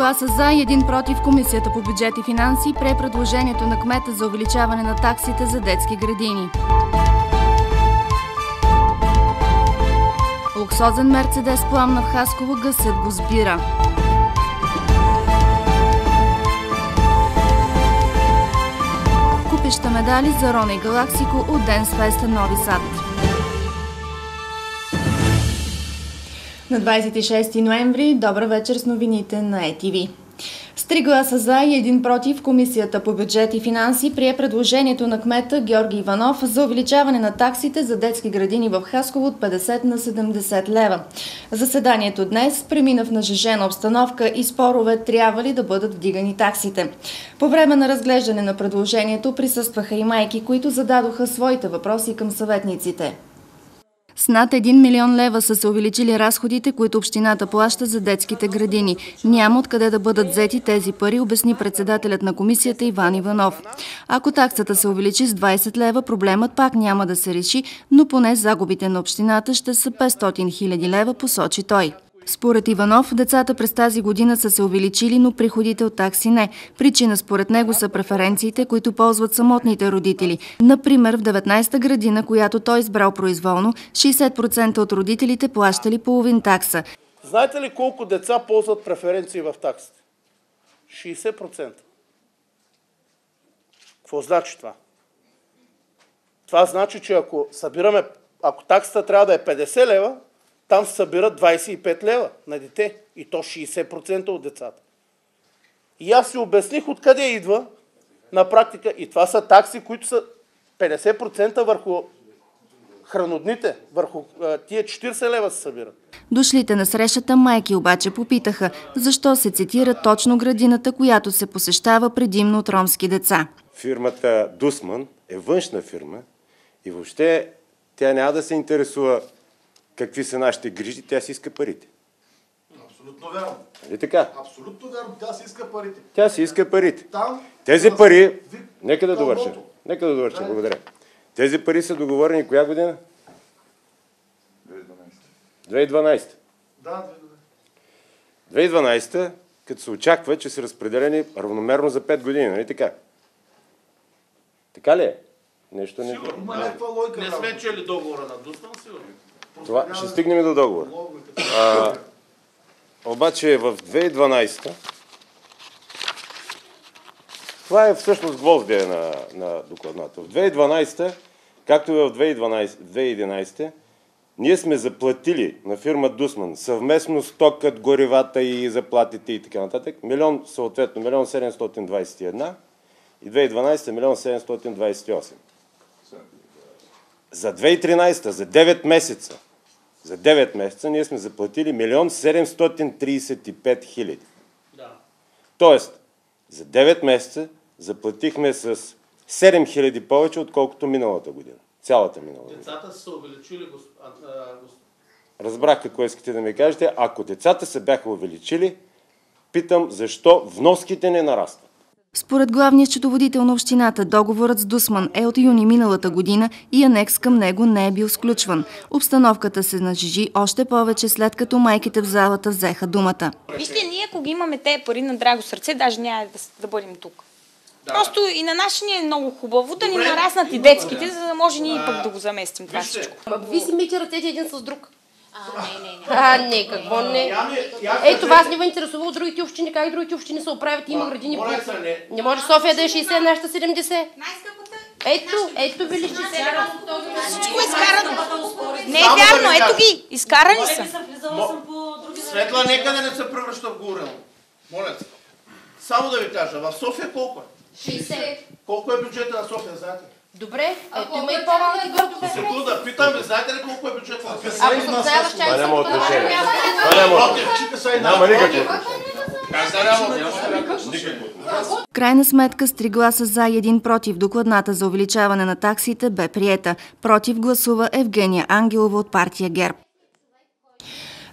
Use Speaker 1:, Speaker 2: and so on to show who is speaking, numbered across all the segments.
Speaker 1: гласа за и 1 против, Комисията по бюджет и финанси прие предложението на кмета за увеличаване на таксите за детски градини. Луксозен Мерцедес пламна в Хасково, гъсят го сбира. Купища медали за Рона и Галаксико от Денс Феста Нови Сад. На 26 ноември, добър вечер с новините на ЕТВ. С 3 гласа за и 1 против, Комисията по бюджет и финанси прие предложението на кмета Георги Иванов за увеличаване на таксите за детски градини в Хасково от 50 на 70 лева. Заседанието днес премина в нажежена обстановка и спорове трябва ли да бъдат вдигани таксите. По време на разглеждане на предложението присъстваха и майки, които зададоха своите въпроси към съветниците. С над 1 милион лева са се увеличили разходите, които общината плаща за детските градини. Няма откъде да бъдат взети тези пари, обясни председателят на комисията Иван Иванов. Ако таксата се увеличи с 20 лева, проблемът пак няма да се реши, но поне загубите на общината ще са 500 хиляди лева, посочи той. Според Иванов, децата през тази година са се увеличили, но приходите от такси не. Причина според него са преференциите, които ползват самотните родители. Например, в 19-та градина, която той избрал произволно, 60% от родителите плащали половин такса.
Speaker 2: Знаете ли колко деца ползват преференции в таксите? 60%. Какво значи това? Това значи, че ако таксата трябва да е 50 лева, там се събират 25 лева на дете и то 60% от децата. И аз си обясних откъде идва на практика и това са такси, които са 50% върху хранодните, върху тия 40 лева се събират.
Speaker 1: Дошлите на срещата майки обаче попитаха защо се цитира точно градината, която се посещава предимно от ромски деца.
Speaker 3: Фирмата Дусман е външна фирма и въобще тя няма да се интересува какви са нашите грижи, тя си иска парите.
Speaker 4: Абсолютно вярно.
Speaker 3: Нали така?
Speaker 4: Абсолютно вярно, тя си иска парите.
Speaker 3: Тя си иска парите.
Speaker 4: Там,
Speaker 3: тези пари, нека да довърша, благодаря. Тези пари са договорени коя година? 2012.
Speaker 4: Да,
Speaker 3: 2012, като се очаква, че са разпределени равномерно за 5 години, нали така? Така ли е? Нещо не...
Speaker 4: Има някаква логика.
Speaker 2: Не сме чели договора на Дусман, сигурно.
Speaker 3: Това ще стигнем до договора. Обаче в 2012, това е всъщност гвоздия на докладната. В 2012, както и в 2011, ние сме заплатили на фирма Дусман съвместно стокът, горивата и заплатите и така нататък, съответно 1 721 и 2012 1 728. За 2013, за 9 месеца, ние сме заплатили 1 735 хиляди. Тоест, за 9 месеца заплатихме с 7 хиляди повече, отколкото миналата година. Цялата минала година.
Speaker 2: Децата са увеличили,
Speaker 3: Разбрах какво искате да ми кажете. Ако децата се бяха увеличили, питам защо вноските не нарастват.
Speaker 1: Според главния счетоводител на общината, договорът с Дусман е от юни миналата година и анекс към него не е бил сключван. Обстановката се нажежи още повече, след като майките в залата взеха думата.
Speaker 5: Вижте, ние ако ги имаме те пари на драго сърце, даже няма да бъдем тук. Да. Просто и на наши ни е много хубаво да ни нараснат и детските, за да може ние пък да го заместим това всичко.
Speaker 6: Вие си мийте ръцете един с друг. Не, какво не? Ето вас не ви интересува от другите общини, как и другите общини се оправят и има градини. Не може София да е 60, нашата 70. Ето ви ли ще се
Speaker 5: всичко е изкарано. Не е вярно, ето ги, изкарани са.
Speaker 2: Светла, нека да не се превръща в горено. Моля се. Само да ви кажа, в София колко е?
Speaker 6: 60.
Speaker 2: Колко е бюджета на София, знаете?
Speaker 6: Добре, ето има и по-малки градове.
Speaker 2: Секунда, питам ви, знаете ли колко е бюджета на София?
Speaker 6: Ако съм знаела, че
Speaker 3: Това няма отношение.
Speaker 2: Няма
Speaker 3: никакво.
Speaker 1: В крайна сметка с 3 гласа за и 1 против докладната за увеличаване на таксите бе приета. Против гласува Евгения Ангелова от партия ГЕРБ.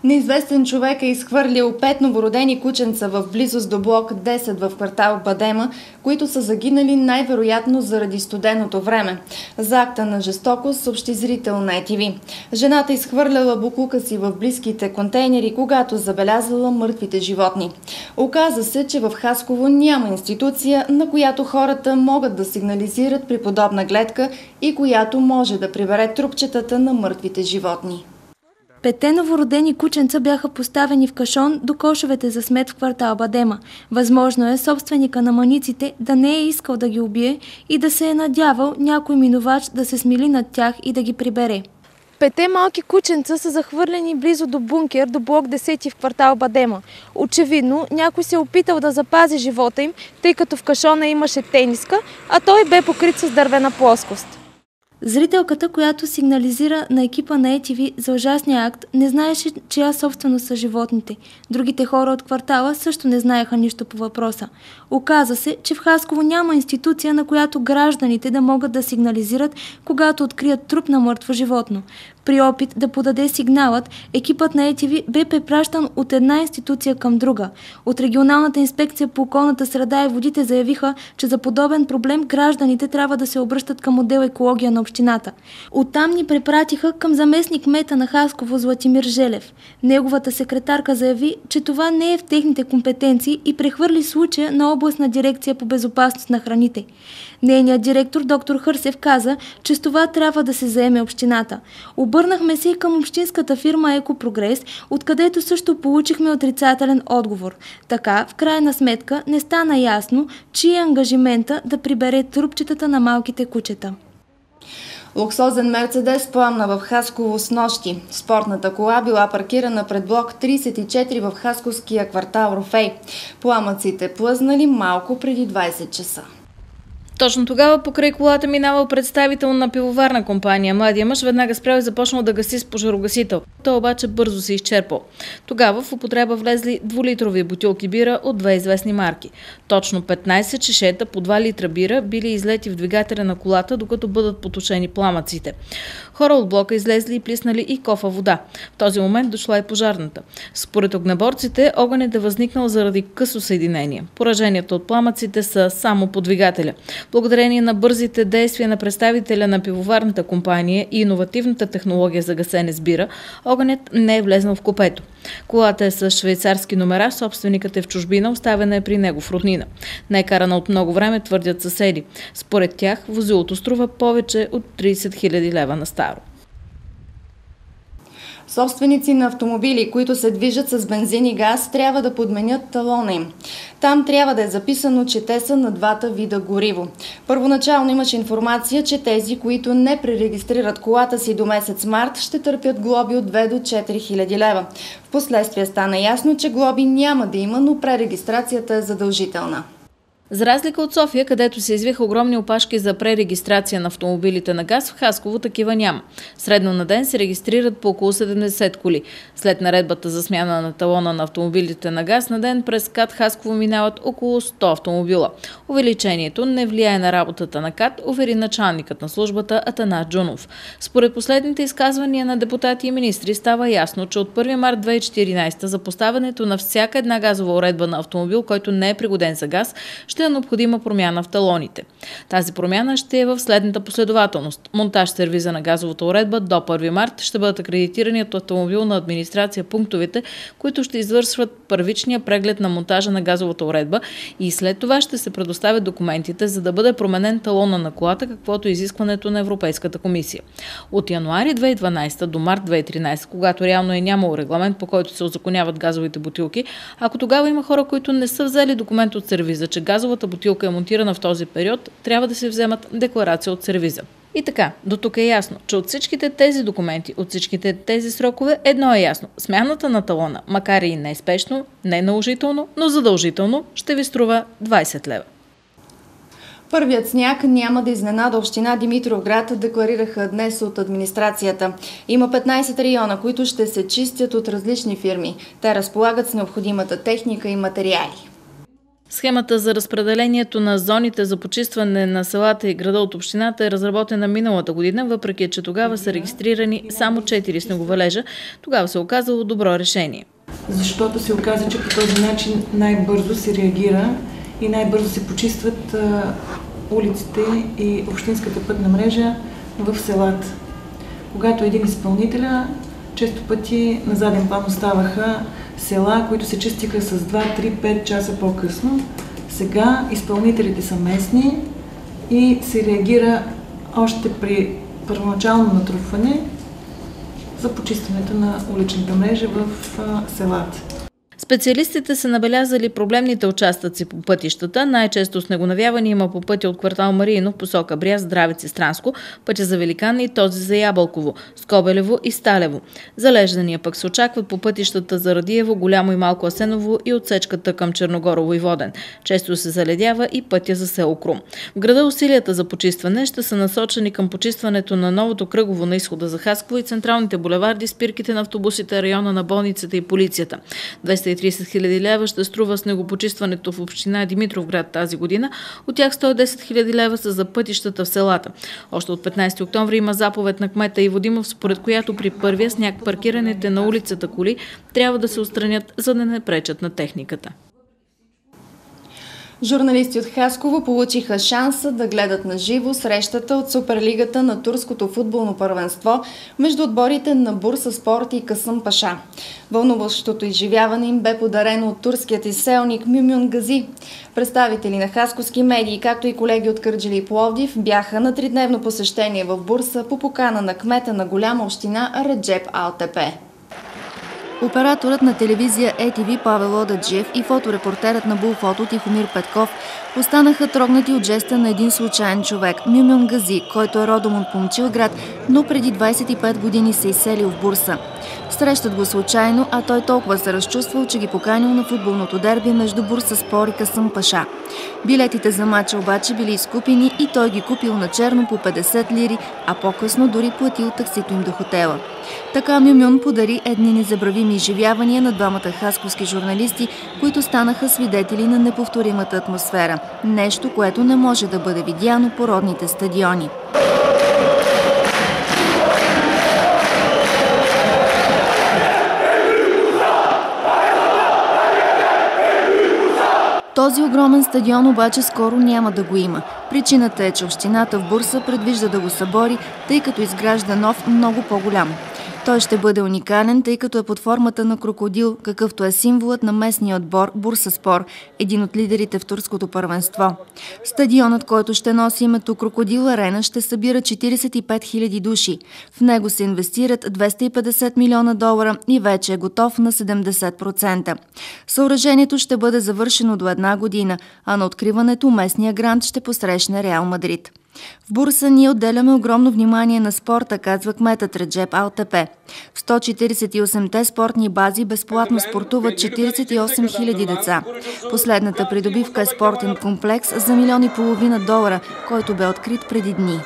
Speaker 1: Неизвестен човек е изхвърлил 5 новородени кученца в близост до блок 10 в квартал Бадема, които са загинали най-вероятно заради студеното време. За акта на жестокост съобщи зрител на ETV. Жената изхвърляла буклука си в близките контейнери, когато забелязала мъртвите животни. Оказа се, че в Хасково няма институция, на която хората могат да сигнализират при подобна гледка и която може да прибере трупчетата на мъртвите животни.
Speaker 7: 5 новородени кученца бяха поставени в кашон до кошовете за смет в квартал Бадема. Възможно е собственика на маниците да не е искал да ги убие и да се е надявал някой минувач да се смили над тях и да ги прибере. 5 малки кученца са захвърлени близо до бункер, до блок 10 в квартал Бадема. Очевидно, някой се е опитал да запази живота им, тъй като в кашона имаше тениска, а той бе покрит с дървена плоскост. Зрителката, която сигнализира на екипа на ETV за ужасния акт, не знаеше чия собственост са животните. Другите хора от квартала също не знаеха нищо по въпроса. Оказа се, че в Хасково няма институция, на която гражданите да могат да сигнализират, когато открият труп на мъртво животно. При опит да подаде сигналът, екипът на ETV бе препращан от една институция към друга. От регионалната инспекция по околната среда и водите заявиха, че за подобен проблем гражданите трябва да се обръщат към отдел екология на общината. Оттам ни препратиха към заместник-кмета на Хасково Златимир Желев. Неговата секретарка заяви, че това не е в техните компетенции и прехвърли случая на областна дирекция по безопасност на храните. Нейният директор доктор Хърсев каза, че с това трябва да се заеме общината. Обърнахме се и към общинската фирма Екопрогрес, откъдето също получихме отрицателен отговор. Така, в крайна сметка, не стана ясно, чий е ангажимента да прибере трупчетата на малките кучета.
Speaker 1: Луксозен Мерцедес пламна в Хасково с нощи. Спортната кола била паркирана пред блок 34 в хасковския квартал Рофей. Пламъците плъзнали малко преди 20 часа.
Speaker 8: Точно тогава покрай колата минавал представител на пивоварна компания. Младия мъж веднага спрял и започнал да гаси с пожарогасител. Той обаче бързо се изчерпал. Тогава в употреба влезли 2-литрови бутилки бира от 2 известни марки. Точно 15 шишета по 2 литра бира били излети в двигателя на колата, докато бъдат потушени пламъците. Хора от блока излезли и плиснали и кофа вода. В този момент дошла и пожарната. Според огнеборците, огънят е възникнал заради късо съединение. Пораженията от пламъците са само по двигателя. Благодарение на бързите действия на представителя на пивоварната компания и иновативната технология за гасене с бира, огънят не е влезнал в купето. Колата е с швейцарски номера, собственикът е в чужбина, оставена е при него в роднина. Не е карана от много време, твърдят съседи. Според тях, возилото струва повече от 30 000 лева на старо.
Speaker 1: Собственици на автомобили, които се движат с бензин и газ, трябва да подменят талона им. Там трябва да е записано, че те са на двата вида гориво. Първоначално имаше информация, че тези, които не пререгистрират колата си до месец март, ще търпят глоби от 2 до 4 хиляди лева. Впоследствие стана ясно, че глоби няма да има, но пререгистрацията е задължителна.
Speaker 8: За разлика от София, където се извиха огромни опашки за пререгистрация на автомобилите на газ, в Хасково такива няма. Средно на ден се регистрират по около 70 коли. След наредбата за смяна на талона на автомобилите на газ, на ден през КАТ Хасково минават около 100 автомобила. Увеличението не влияе на работата на КАТ, увери началникът на службата Атанас Джунов. Според последните изказвания на депутати и министри става ясно, че от 1 март 2014 за поставянето на всяка една газова уредба на автомобил, който не е пригоден за газ, ще е необходима промяна в талоните. Тази промяна ще е в следната последователност. Монтаж сервиза на газовата уредба до 1 март ще бъдат акредитирани от автомобилна администрация пунктовете, които ще извършват първичния преглед на монтажа на газовата уредба и след това ще се предоставят документите, за да бъде променен талона на колата, каквото е изискването на Европейската комисия. От януари 2012 до март 2013, когато реално е нямало регламент, по който се узаконяват газовите бутилки, ако тогава има хора, които не са взели документ от сервиза, че газовата бутилка е монтирана в този период, трябва да се вземат декларация от сервиза. И така, до тук е ясно, че от всичките тези документи, от всичките тези срокове, едно е ясно. Смяната на талона, макар и не спешно, не наложително, но задължително, ще ви струва 20 лева.
Speaker 1: Първият сняг няма да изненада община Димитровград, декларираха днес от администрацията. Има 15 района, които ще се чистят от различни фирми. Те разполагат с необходимата техника и материали.
Speaker 8: Схемата за разпределението на зоните за почистване на селата и града от общината е разработена миналата година, въпреки че тогава са регистрирани само 4 снеговалежа. Тогава се оказало добро решение.
Speaker 9: Защото се оказа, че по този начин най-бързо се реагира и най-бързо се почистват улиците и общинската пътна мрежа в селата. Когато един изпълнителя, често пъти на заден план оставаха села, които се чистиха с 2, 3, 5 часа по-късно. Сега изпълнителите са местни и се реагира още при първоначално натрупване за почистването на уличната мрежа в селата.
Speaker 8: Специалистите са набелязали проблемните участъци по пътищата. Най-често снегонавяване има по пътя от квартал Мариинов, посока Бряст, Здравец и Странско, пътя за Великан и този за Ябълково, Скобелево и Сталево. Залеждания пък се очакват по пътищата за Радиево, Голямо и Малко Асеново и отсечката към Черногорово и Воден. Често се заледява и пътя за село Крум. В града усилията за почистване ще са насочени към почистването на новото кръгово на изхода за Хасково и централните булеварди, спирките на автобусите, района на болницата и полицията. 230 хиляди лева ще струва снегопочистването в община Димитровград тази година. От тях 110 хиляди лева са за пътищата в селата. Още от 15 октомври има заповед на кмета Иво Димов, според която при първия сняг паркираните на улицата коли трябва да се отстранят, за да не пречат на техниката.
Speaker 1: Журналисти от Хасково получиха шанса да гледат на живо срещата от Суперлигата на турското футболно първенство между отборите на Бурсаспорт и Касъмпаша. Вълнуващото изживяване им бе подарено от турският изселник Мюмюн Гази. Представители на хасковски медии, както и колеги от Кърджали и Пловдив, бяха на 3-дневно посещение в Бурса по покана на кмета на голяма община Реджеп Алтепе. Операторът на телевизия ЕТВ Павел Одаджиев и фоторепортерът на Булфото Тихомир Петков останаха трогнати от жеста на един случайен човек – Мюмюн Гази, който е родом от Момчилград, но преди 25 години се изселил в Бурса. Срещат го случайно, а той толкова се разчувствал, че ги поканил на футболното дерби между Бурсаспор и Касъмпаша. Билетите за матча обаче били изкупени и той ги купил на черно по 50 лири, а по-късно дори платил таксито им до хотела. Така Мюмюн подари едни незабравими изживявания на двамата хасковски журналисти, които станаха свидетели на неповторимата атмосфера. Нещо, което не може да бъде видяно по родните стадиони. Този огромен стадион обаче скоро няма да го има. Причината е, че общината в Бурса предвижда да го събори, тъй като изгражда нов, много по-голям. Той ще бъде уникален, тъй като е под формата на крокодил, какъвто е символът на местния отбор Бурсаспор, един от лидерите в турското първенство. Стадионът, който ще носи името Крокодил Арена, ще събира 45 000 души. В него се инвестират 250 милиона долара и вече е готов на 70%. Съоръжението ще бъде завършено до 1 година, а на откриването местния грант ще посрещне Реал Мадрид. В Бурса ние отделяме огромно внимание на спорта, казва кметът Реджеп Алтепе. В 148-те спортни бази безплатно спортуват 48 000 деца. Последната придобивка е спортен комплекс за $1,5 милиона, който бе открит преди дни.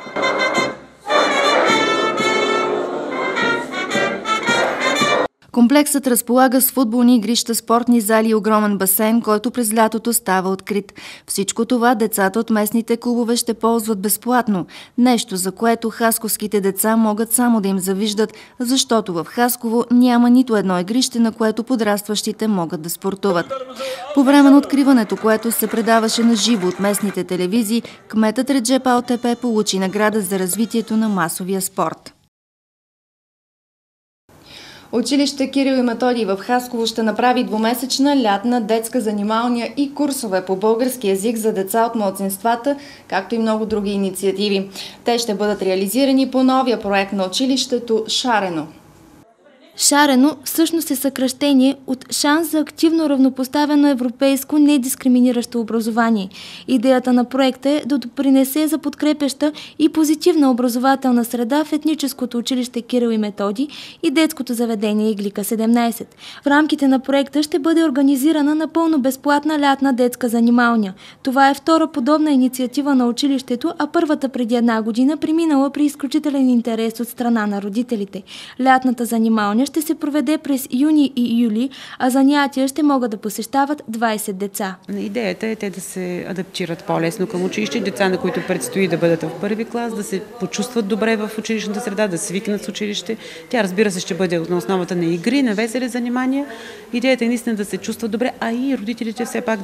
Speaker 1: Комплексът разполага с футболни игрища, спортни зали и огромен басейн, който през лятото става открит. Всичко това децата от местните клубове ще ползват безплатно. Нещо, за което хасковските деца могат само да им завиждат, защото в Хасково няма нито едно игрище, на което подрастващите могат да спортуват. По време на откриването, което се предаваше на живо от местните телевизии, кметът Реджеп Алтепе получи награда за развитието на масовия спорт. Училище Кирил и Методий в Хасково ще направи 2-месечна лятна детска занималния и курсове по български език за деца от малцинствата, както и много други инициативи. Те ще бъдат реализирани по новия проект на училището Шарено.
Speaker 7: Шарено всъщност е съкращение от Шанс за активно равнопоставено европейско недискриминиращо образование. Идеята на проекта е да допринесе за подкрепяща и позитивна образователна среда в етническото училище Кирил и Методий и детското заведение Иглика 17. В рамките на проекта ще бъде организирана напълно безплатна лятна детска занималня. Това е втора подобна инициатива на училището, а първата преди 1 година преминала при изключителен интерес от страна на родителите. Лятната занималня кампания ще се проведе през юни и юли, а занятия ще могат да посещават 20 деца.
Speaker 10: Идеята е те да се адаптират по-лесно към училище, деца, на които предстои да бъдат в първи клас, да се почувстват добре в училищната среда, да свикнат с училище. Тя, разбира се, ще бъде на основата на игри, на весели занимания. Идеята е наистина да се чувстват добре, а и родителите все пак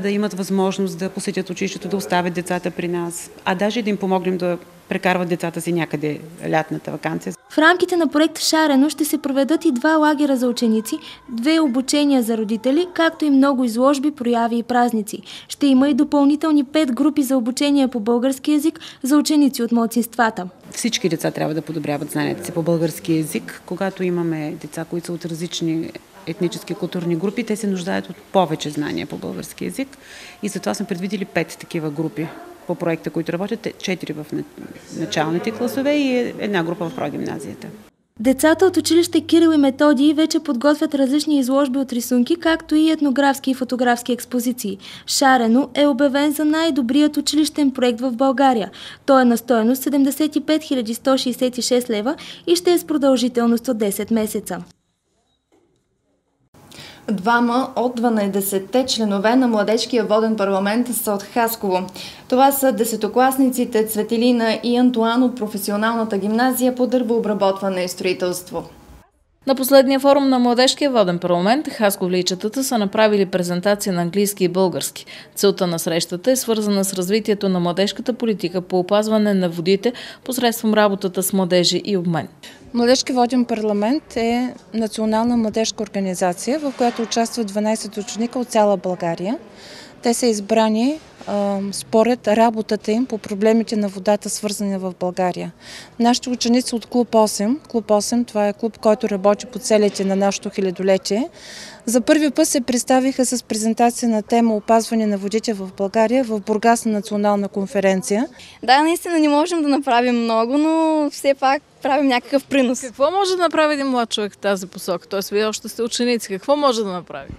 Speaker 10: да имат възможност да посетят училището, да оставят децата при нас, а даже да им помогнем да прекарват децата си някъде лятната ваканция.
Speaker 7: В рамките на проект Шарено ще се проведат и 2 лагера за ученици, 2 обучения за родители, както и много изложби, прояви и празници. Ще има и допълнителни 5 групи за обучение по български език за ученици от малцинствата.
Speaker 10: Всички деца трябва да подобряват знанията си по български език. Когато имаме деца, които са от различни етнически и културни групи, те се нуждаят от повече знания по български език. И затова сме предвидили 5 такива групи по проекта, които работят, 4 в началните класове и 1 група в прогимназията.
Speaker 7: Децата от училище Кирил и Методий вече подготвят различни изложби от рисунки, както и етнографски и фотографски експозиции. Шарено е обявен за най-добрият училищен проект в България. Той е на стойност 75 166 лева и ще е с продължителност от 10 месеца.
Speaker 1: 2 от 12-те членове на Младежкия воден парламент са от Хасково. Това са 10-класниците Цветелина и Антуан от професионалната гимназия по дървообработване и строителство.
Speaker 8: На последния форум на Младежкия воден парламент хасковлийчетата са направили презентация на английски и български. Целта на срещата е свързана с развитието на младежката политика по опазване на водите посредством работата с младежи и обмен.
Speaker 11: Младежки воден парламент е национална младежка организация, в която участват 12 ученика от цяла България. Те са избрани според работата им по проблемите на водата, свързани в България. Нашите ученици от Клуб 8, Клуб 8, това е клуб, който работи по целите на нашето хилядолетие, за първи път се представиха с презентация на тема опазване на водите в България в Бургас на национална конференция.
Speaker 12: Да, наистина не можем да направим много, но все пак правим някакъв принос.
Speaker 8: Какво може да направи един млад човек в тази посока? Тоест, вие още сте ученици. Какво може да направи?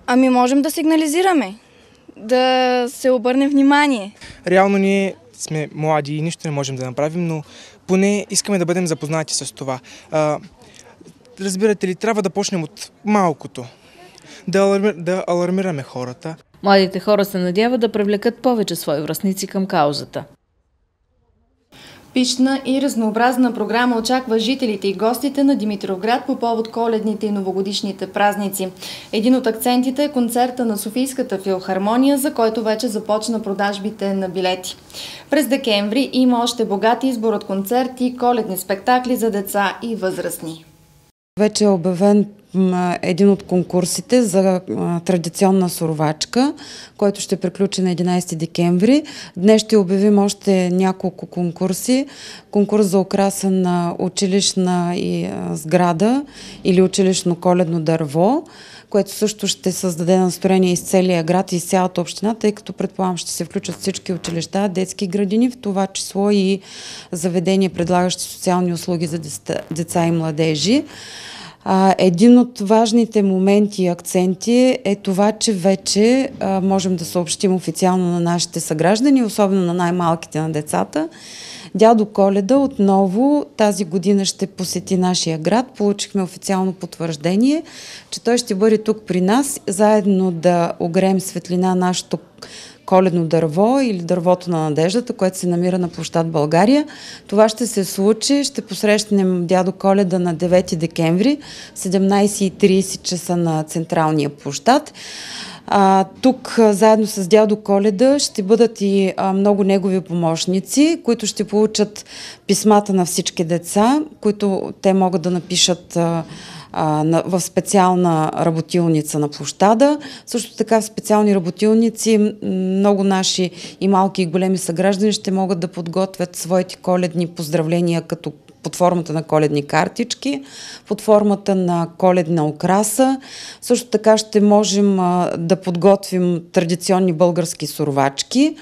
Speaker 12: Ами можем да сигнализираме, да се обърнем внимание.
Speaker 13: Реално ние сме млади и нищо не можем да направим, но поне искаме да бъдем запознати с това. Разбирате ли, трябва да почнем от малкото, да алармираме хората.
Speaker 8: Младите хора се надяват да привлекат повече свои връстници към каузата.
Speaker 1: Пищна и разнообразна програма очаква жителите и гостите на Димитровград по повод коледните и новогодишните празници. Един от акцентите е концерта на Софийската филхармония, за който вече започна продажбите на билети. През декември има още богат избор от концерти и коледни спектакли за деца и възрастни.
Speaker 14: Вече е обявен един от конкурсите за традиционна суровачка, който ще приключи на 11 декември. Днес ще обявим още няколко конкурси. Конкурс за украса на училищна сграда или училищно коледно дърво, което също ще създаде настроение из целия град и из цялата община, тъй като предполагам ще се включат всички училища, детски градини, в това число и заведения, предлагащи социални услуги за деца и младежи. Един от важните моменти и акценти е това, че вече можем да съобщим официално на нашите съграждани, особено на най-малките на децата. Дядо Коледа отново тази година ще посети нашия град. Получихме официално потвърждение, че той ще бъде тук при нас, заедно да огреем светлина нашето коледно дърво или дървото на надеждата, което се намира на площад България. Това ще се случи. Ще посрещнем дядо Коледа на 9 декември, 17:30 часа на централния площад. Тук заедно с дядо Коледа ще бъдат и много негови помощници, които ще получат писмата на всички деца, които те могат да напишат в специална работилница на площада. Също така в специални работилници много наши и малки и големи съграждани ще могат да подготвят своите коледни поздравления като под формата на коледни картички, под формата на коледна украса. Също така ще можем да подготвим традиционни български суровачки,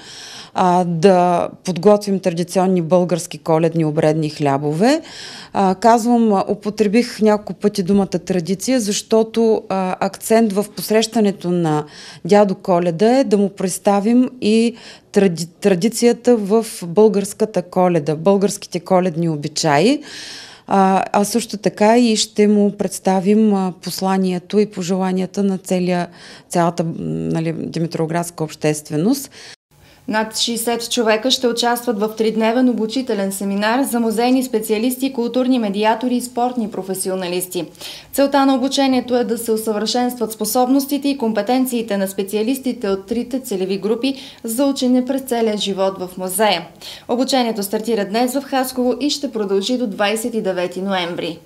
Speaker 14: да подготвим традиционни български коледни обредни хлябове. Употребих няколко пъти думата традиция, защото акцент в посрещането на дядо Коледа е да му представим и традицията в българската Коледа, българските коледни обичаи. а също така и ще му представим посланието и пожеланията на цялата димитровградска общественост.
Speaker 1: Над 60 човека ще участват в 3-дневен обучителен семинар за музейни специалисти, културни медиатори и спортни професионалисти. Целта на обучението е да се усъвършенстват способностите и компетенциите на специалистите от трите целеви групи за учене през целия живот в музея. Обучението стартира днес в Хасково и ще продължи до 29 ноември.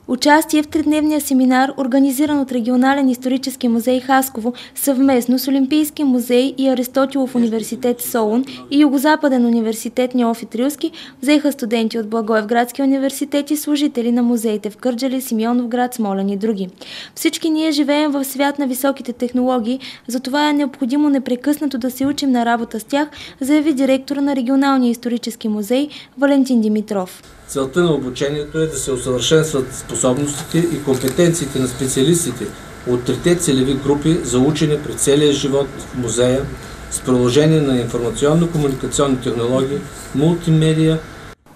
Speaker 7: Участие в 3-дневния семинар, организиран от Регионален исторически музей Хасково, съвместно с Олимпийски музей и Аристотелов университет Солун и Югозападен университет Неофит Рилски, взеха студенти от Благоевградския университет и служители на музеите в Кърджали, Симеоновград, Смолян и други. Всички ние живеем в свят на високите технологии, затова е необходимо непрекъснато да се учим на работа с тях, заяви директора на Регионалния исторически музей Валентин Димитров.
Speaker 15: Целта на обучението е да се усъвършенстват способностите и компетенциите на специалистите от трите целеви групи за учене през целия живот в музея с приложение на информационно-комуникационни технологии, мултимедия.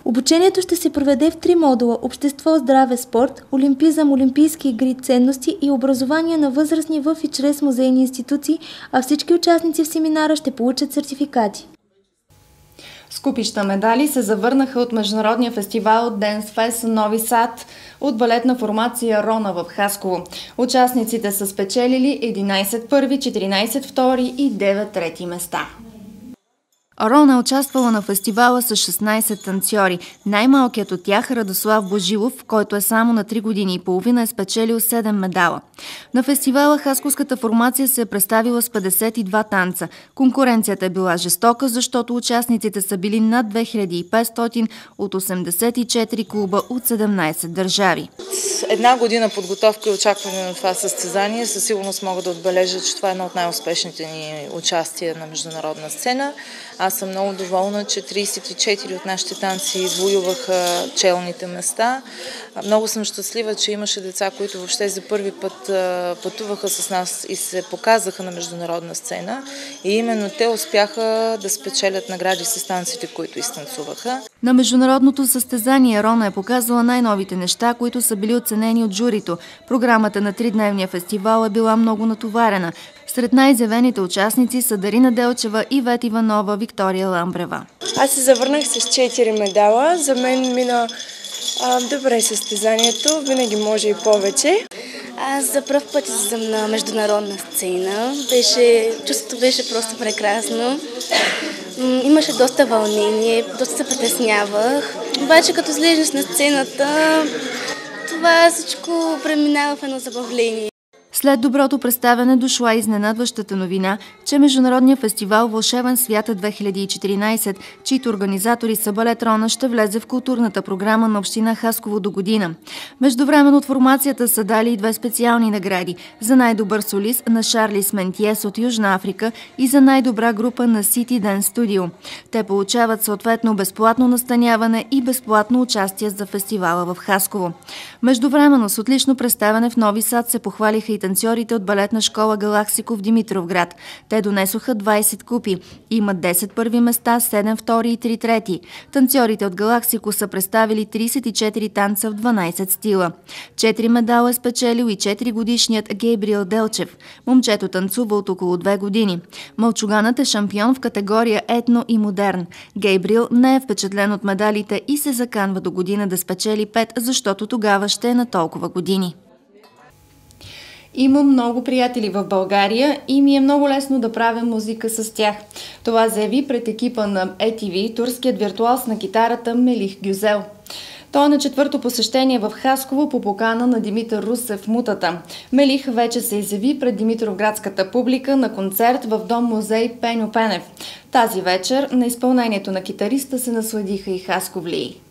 Speaker 7: Обучението ще се проведе в 3 модула – общество, здраве, спорт, олимпизъм, олимпийски игри, ценности и образование на възрастни в и чрез музейни институции, а всички участници в семинара ще получат сертификати.
Speaker 1: С купища медали се завърнаха от международния фестивал Dance Fest Нови Сад от балетна формация Рона в Хасково. Участниците са спечелили 11 първи, 14 втори и 9 трети места. Рона е участвала на фестивала с 16 танцори. Най-малкият от тях, Радослав Божилов, който е само на 3 години и половина, е спечелил 7 медала. На фестивала хасковската формация се е представила с 52 танца. Конкуренцията е била жестока, защото участниците са били над 2500 от 84 клуба от 17 държави.
Speaker 16: Една година подготовка и очакване на това състезание със сигурност мога да отбележа, че това е едно от най-успешните ни участия на международна сцена. Аз съм много доволна, че 34 от нашите танци извоюваха челните места. Много съм щастлива, че имаше деца, които въобще за първи път пътуваха с нас и се показаха на международна сцена. И именно те успяха да спечелят награди с танците, които изтанцуваха.
Speaker 1: На международното състезание Рона е показала най-новите неща, които са били оценени от журито. Програмата на 3-дневния фестивал е била много натоварена. Сред най-изявените участници са Дарина Делчева, Ивет Иванова, Виктория Ламбрева.
Speaker 17: Аз се завърнах с 4 медала. За мен мина добре състезанието, винаги може и повече.
Speaker 18: Аз за пръв път излизам на международна сцена. Чувството беше просто прекрасно. Имаше доста вълнение, доста се притеснявах. Обаче като излезеш на сцената, това всичко преминава в едно забавление.
Speaker 1: След доброто представяне дошла изненадващата новина, че Международният фестивал Вълшебен свят 2014, чието организатори са балет Рона, ще влезе в културната програма на община Хасково до година. Междувременно от формацията са дали и 2 специални награди – за най-добър солист на Шарлис Ментиес от Южна Африка и за най-добра група на City Dance Studio. Те получават съответно безплатно настаняване и безплатно участие за фестивала в Хасково. Междувременно с отлично представяне в Нови Сад се похвалиха и танцорите от балетна школа Галаксико в Димитровград. Те донесоха 20 купи. Имат 10 първи места, 7 втори и 3 трети. Танцорите от Галаксико са представили 34 танца в 12 стила. 4 медала е спечелил и 4-годишният Гейбриел Делчев. Момчето танцува от около 2 години. Мълчуганът е шампион в категория етно и модерн. Гейбриел не е впечатлен от медалите и се заканва до година да спечели 5, защото тогава ще е на толкова години. Имам много приятели в България и ми е много лесно да правя музика с тях. Това заяви пред екипа на ETV турският виртуоз на китарата Мелих Гюзел. Той е на 4-то посещение в Хасково по покана на Димитър Русев Мутата. Мелих вече се изяви пред димитровградската публика на концерт в Дом-музей Пеньо Пенев. Тази вечер на изпълнението на китариста се насладиха и хасковлии.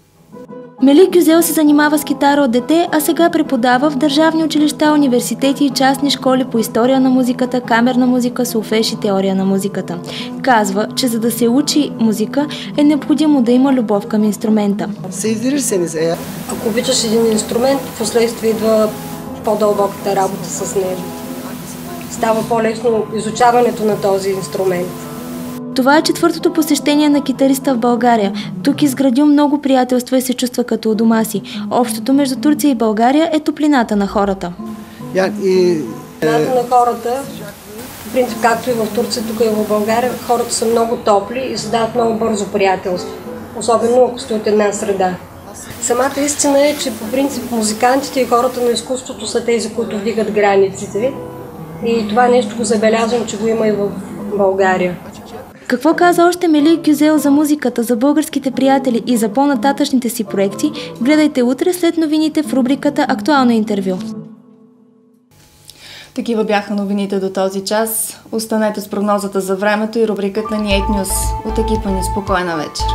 Speaker 7: Мелих Гюзел се занимава с китара от дете, а сега преподава в държавни училища, университети и частни школи по история на музиката, камерна музика, солфеж и теория на музиката. Казва, че за да се учи музика е необходимо да има любов към инструмента.
Speaker 19: Ако обичаш един инструмент, впоследствие идва по-дълбоката работа с него. Става по-лесно изучаването на този инструмент.
Speaker 7: Това е четвъртото посещение на китариста в България. Тук изградил много приятелства и се чувства като у дома си. Общото между Турция и България е топлината на хората.
Speaker 19: Топлината на хората, в принцип, както и в Турция, тук и в България, хората са много топли и създават много бързо приятелство. Особено ако сте от една среда. Самата истина е, че по принцип музикантите и хората на изкуството са тези, които вдигат границите. И това нещо го забелязвам, че го има и в България.
Speaker 7: Какво каза още Мелих Гюзел за музиката, за българските приятели и за по-нататъчните си проекти, гледайте утре след новините в рубриката «Актуално интервю».
Speaker 1: Такива бяха новините до този час. Останете с прогнозата за времето и рубриката ни 8 News. От екипа ни спокойна вечер.